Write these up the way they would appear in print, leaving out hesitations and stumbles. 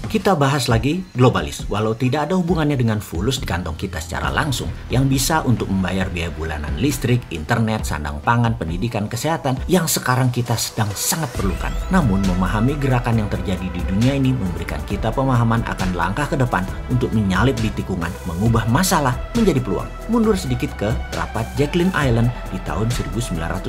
Kita bahas lagi globalis, walau tidak ada hubungannya dengan fulus di kantong kita secara langsung, yang bisa untuk membayar biaya bulanan listrik, internet, sandang pangan, pendidikan, kesehatan, yang sekarang kita sedang sangat perlukan. Namun memahami gerakan yang terjadi di dunia ini memberikan kita pemahaman akan langkah ke depan untuk menyalip di tikungan, mengubah masalah menjadi peluang. Mundur sedikit ke rapat Jacqueline Island di tahun 1910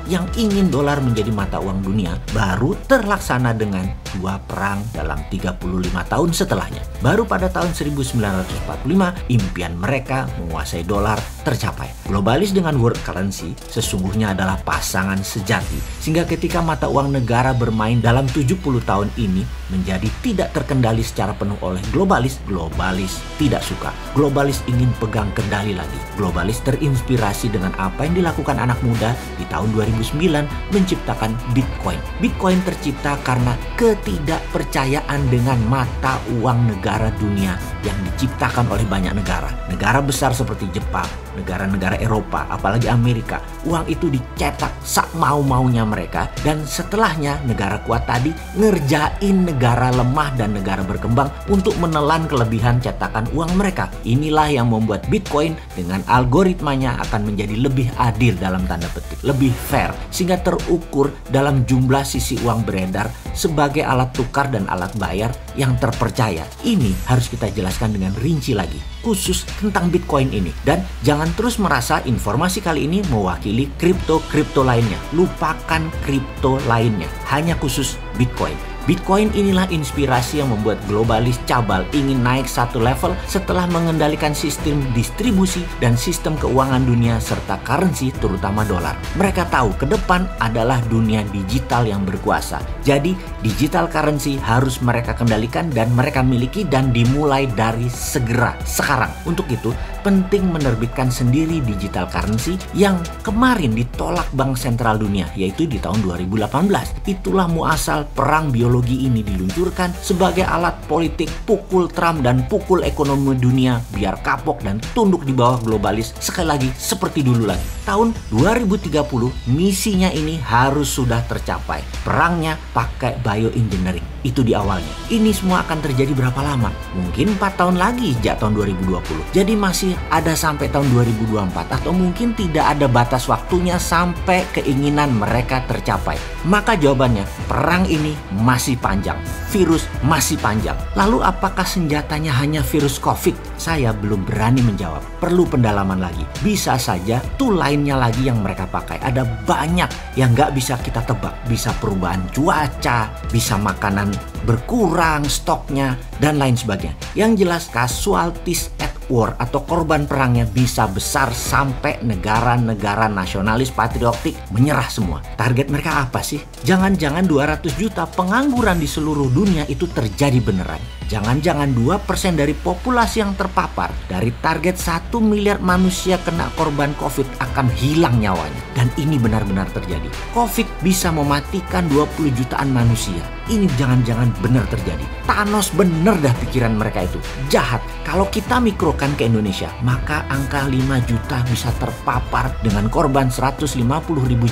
yang ingin dolar menjadi mata uang dunia, baru terlaksana dengan 2 perang dalam 35 tahun setelahnya. Baru pada tahun 1945 impian mereka menguasai dolar tercapai. Globalis dengan world currency sesungguhnya adalah pasangan sejati, sehingga ketika mata uang negara bermain dalam 70 tahun ini menjadi tidak terkendali secara penuh oleh globalis, globalis tidak suka. Globalis ingin pegang kendali lagi. Globalis terinspirasi dengan apa yang dilakukan anak muda di tahun 2009 menciptakan Bitcoin. Bitcoin tercipta karena ketidakpercayaan dengan mata uang negara dunia yang diciptakan oleh banyak negara. Negara besar seperti Jepang, negara-negara Eropa, apalagi Amerika. Uang itu dicetak sak mau-maunya mereka, dan setelahnya negara kuat tadi ngerjain negara lemah dan negara berkembang untuk menelan kelebihan cetakan uang mereka. Inilah yang membuat Bitcoin dengan algoritmanya akan menjadi lebih adil dalam tanda petik, lebih fair, sehingga terukur dalam jumlah sisi uang beredar sebagai alat tukar dan alat bayar yang terpercaya. Ini harus kita jelaskan dengan rinci lagi khusus tentang Bitcoin ini, dan jangan terus merasa informasi kali ini mewakili kripto lainnya. Lupakan kripto lainnya, hanya khusus Bitcoin. Bitcoin inilah inspirasi yang membuat globalis cabal ingin naik satu level setelah mengendalikan sistem distribusi dan sistem keuangan dunia serta currency, terutama dolar. Mereka tahu ke depan adalah dunia digital yang berkuasa. Jadi digital currency harus mereka kendalikan dan mereka miliki, dan dimulai dari segera sekarang. Untuk itu penting menerbitkan sendiri digital currency yang kemarin ditolak Bank Sentral Dunia, yaitu di tahun 2018. Itulah muasal perang biologi ini diluncurkan sebagai alat politik pukul Trump dan pukul ekonomi dunia biar kapok dan tunduk di bawah globalis sekali lagi seperti dulu lagi. Tahun 2030 misinya ini harus sudah tercapai. Perangnya pakai bioengineering. Itu di awalnya. Ini semua akan terjadi berapa lama? Mungkin 4 tahun lagi sejak tahun 2020. Jadi masih ada sampai tahun 2024, atau mungkin tidak ada batas waktunya sampai keinginan mereka tercapai. Maka jawabannya, perang ini masih panjang, virus masih panjang. Lalu apakah senjatanya hanya virus COVID? Saya belum berani menjawab, perlu pendalaman lagi. Bisa saja tool lainnya lagi yang mereka pakai. Ada banyak yang nggak bisa kita tebak. Bisa perubahan cuaca, bisa makanan berkurang stoknya, dan lain sebagainya. Yang jelas casualties at war atau korban perangnya bisa besar sampai negara-negara nasionalis patriotik menyerah semua. Target mereka apa sih? Jangan-jangan 200 juta pengangguran di seluruh dunia itu terjadi beneran. Jangan-jangan 2% dari populasi yang terpapar dari target 1 miliar manusia kena korban COVID akan hilang nyawanya. Dan ini benar-benar terjadi. COVID bisa mematikan 20 jutaan manusia. Ini jangan-jangan benar terjadi. Thanos bener dah pikiran mereka itu. Jahat. Kalau kita mikrokan ke Indonesia, maka angka 5 juta bisa terpapar dengan korban 150.000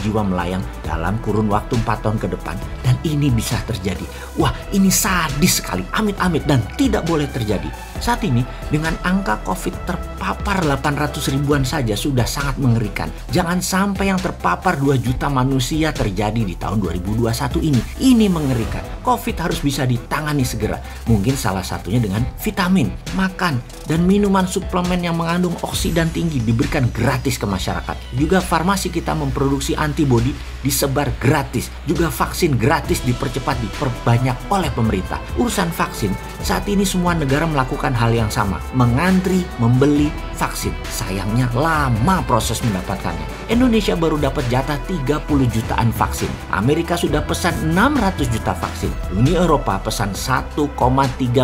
jiwa melayang dalam kurun waktu 4 tahun ke depan. Dan ini bisa terjadi. Wah, ini sadis sekali. Amit-amit, dan tidak boleh terjadi. Saat ini dengan angka COVID terpapar 800 ribuan saja sudah sangat mengerikan. Jangan sampai yang terpapar 2 juta manusia terjadi di tahun 2021 ini. Ini mengerikan. COVID harus bisa ditangani segera. Mungkin salah satunya dengan vitamin, makan, dan minuman suplemen yang mengandung oksidan tinggi diberikan gratis ke masyarakat. Juga farmasi kita memproduksi antibodi disebar gratis. Juga vaksin gratis dipercepat, diperbanyak oleh pemerintah. Urusan vaksin, saat ini semua negara melakukan hal yang sama, mengantri membeli vaksin. Sayangnya lama proses mendapatkannya. Indonesia baru dapat jatah 30 jutaan vaksin. Amerika sudah pesan 600 juta vaksin. Uni Eropa pesan 1,3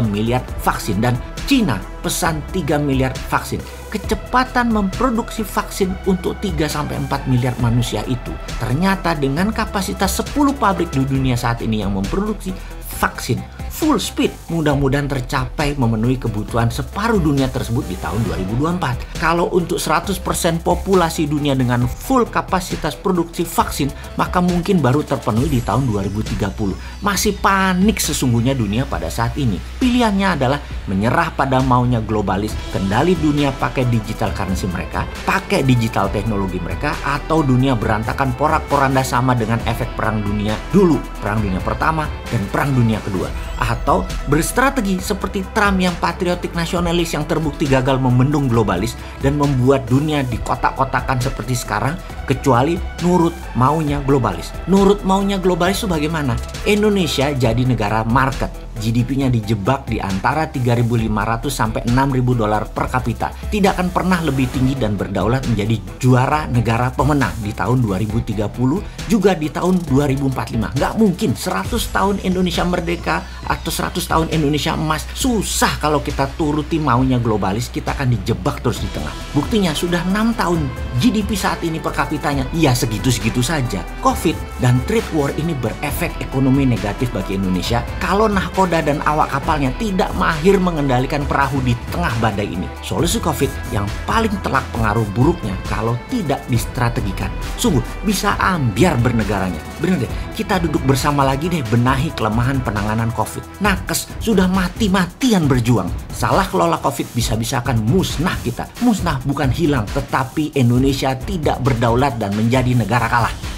miliar vaksin, dan Cina pesan 3 miliar vaksin. Kecepatan memproduksi vaksin untuk 3-4 miliar manusia itu ternyata dengan kapasitas 10 pabrik di dunia saat ini yang memproduksi vaksin full speed. Mudah-mudahan tercapai memenuhi kebutuhan separuh dunia tersebut di tahun 2024. Kalau untuk 100% populasi dunia dengan full kapasitas produksi vaksin, maka mungkin baru terpenuhi di tahun 2030. Masih panik sesungguhnya dunia pada saat ini. Pilihannya adalah menyerah pada maunya globalis, kendali dunia pakai digital currency mereka, pakai digital teknologi mereka, atau dunia berantakan porak-poranda sama dengan efek perang dunia dulu, perang dunia pertama dan perang dunia kedua. Atau berstrategi seperti Trump yang patriotik nasionalis yang terbukti gagal membendung globalis dan membuat dunia dikotak-kotakan seperti sekarang, kecuali nurut maunya globalis. Nurut maunya globalis itu bagaimana? Indonesia jadi negara market, GDP-nya dijebak di antara 3.500 sampai 6.000 dolar per kapita. Tidak akan pernah lebih tinggi dan berdaulat menjadi juara negara pemenang di tahun 2030, juga di tahun 2045. Nggak mungkin 100 tahun Indonesia merdeka atau 100 tahun Indonesia emas. Susah kalau kita turuti maunya globalis, kita akan dijebak terus di tengah. Buktinya sudah 6 tahun GDP saat ini per kapitanya ya segitu-segitu saja. Covid dan trade war ini berefek ekonomi negatif bagi Indonesia kalau nahkoda dan awak kapalnya tidak mahir mengendalikan perahu di tengah badai ini. Solusi Covid yang paling telak pengaruh buruknya kalau tidak distrategikan. Sungguh bisa ambiar bernegaranya. Bener deh, kita duduk bersama lagi deh benahi kelemahan penanganan Covid. Nakes sudah mati-matian berjuang. Salah kelola Covid bisa-bisa akan musnah kita. Musnah bukan hilang, tetapi Indonesia tidak berdaulat dan menjadi negara kalah.